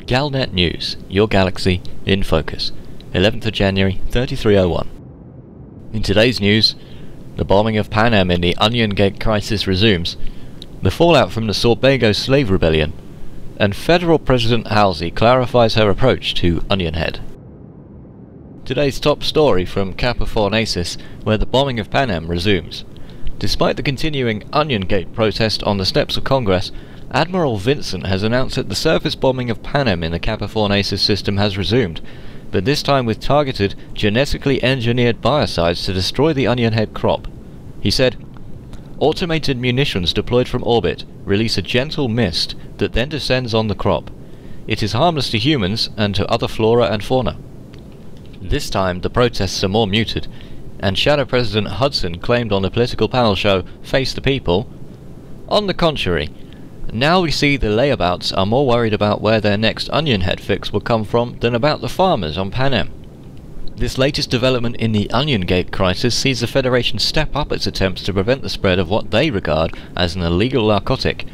Galnet News, your galaxy in focus, 11th of January 3301. In today's news, the bombing of Panem in the Oniongate crisis resumes, the fallout from the Sorbago slave rebellion, and Federal President Halsey clarifies her approach to onionhead. Today's top story from Fornacis, where the bombing of Panem resumes. Despite the continuing Oniongate protest on the steps of Congress, Admiral Vincent has announced that the surface bombing of Panem in the Fornacis system has resumed, but this time with targeted, genetically engineered biocides to destroy the onionhead crop. He said, "Automated munitions deployed from orbit release a gentle mist that then descends on the crop. It is harmless to humans and to other flora and fauna." This time the protests are more muted, and Shadow President Hudson claimed on the political panel show Face the People, "On the contrary, now we see the layabouts are more worried about where their next onionhead fix will come from than about the farmers on Panem." This latest development in the Oniongate crisis sees the Federation step up its attempts to prevent the spread of what they regard as an illegal narcotic,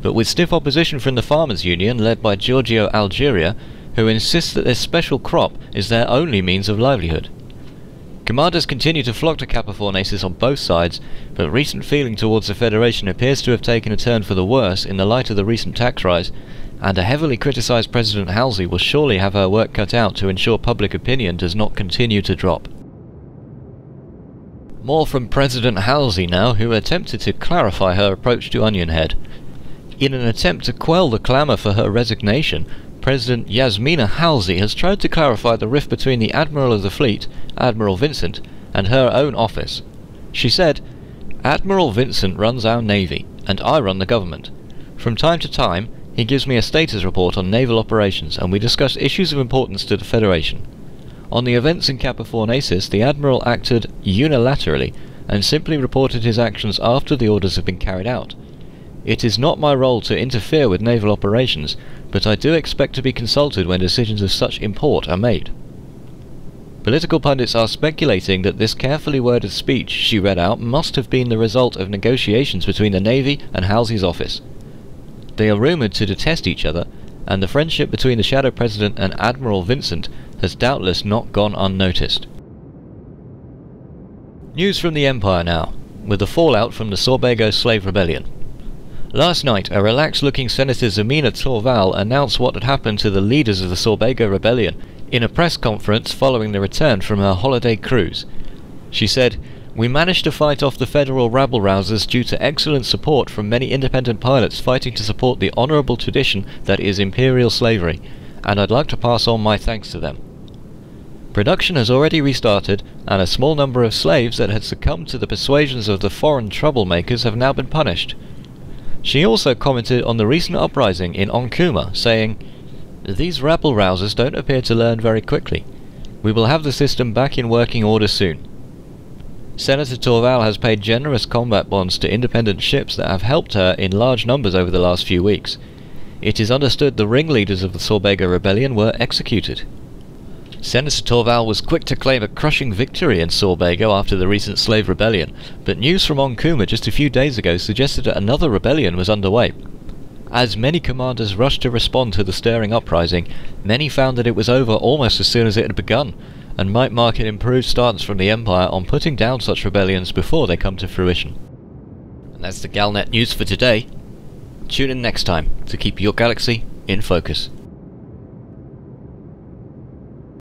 but with stiff opposition from the Farmers' Union led by Giorgio Algeria, who insists that this special crop is their only means of livelihood. Commanders continue to flock to Fornacis on both sides, but recent feeling towards the Federation appears to have taken a turn for the worse in the light of the recent tax rise, and a heavily criticised President Halsey will surely have her work cut out to ensure public opinion does not continue to drop. More from President Halsey now, who attempted to clarify her approach to onionhead. In an attempt to quell the clamour for her resignation, President Yasmina Halsey has tried to clarify the rift between the Admiral of the Fleet, Admiral Vincent, and her own office. She said, "Admiral Vincent runs our Navy, and I run the government. From time to time, he gives me a status report on naval operations, and we discuss issues of importance to the Federation. On the events in Fornacis, the Admiral acted unilaterally, and simply reported his actions after the orders have been carried out. It is not my role to interfere with naval operations, but I do expect to be consulted when decisions of such import are made." Political pundits are speculating that this carefully worded speech she read out must have been the result of negotiations between the Navy and Halsey's office. They are rumoured to detest each other, and the friendship between the Shadow President and Admiral Vincent has doubtless not gone unnoticed. News from the Empire now, with the fallout from the Sorbago slave rebellion. Last night, a relaxed-looking Senator Zemina Torval announced what had happened to the leaders of the Sorbago rebellion in a press conference following the return from her holiday cruise. She said, "We managed to fight off the federal rabble-rousers due to excellent support from many independent pilots fighting to support the honourable tradition that is imperial slavery, and I'd like to pass on my thanks to them. Production has already restarted, and a small number of slaves that had succumbed to the persuasions of the foreign troublemakers have now been punished." She also commented on the recent uprising in Onkuma, saying, "These rabble-rousers don't appear to learn very quickly. We will have the system back in working order soon." Senator Torval has paid generous combat bonds to independent ships that have helped her in large numbers over the last few weeks. It is understood the ringleaders of the Sorbago rebellion were executed. Senator Torval was quick to claim a crushing victory in Sorbago after the recent slave rebellion, but news from Onkuma just a few days ago suggested that another rebellion was underway. As many commanders rushed to respond to the stirring uprising, many found that it was over almost as soon as it had begun, and might mark an improved stance from the Empire on putting down such rebellions before they come to fruition. And that's the Galnet News for today. Tune in next time to keep your galaxy in focus.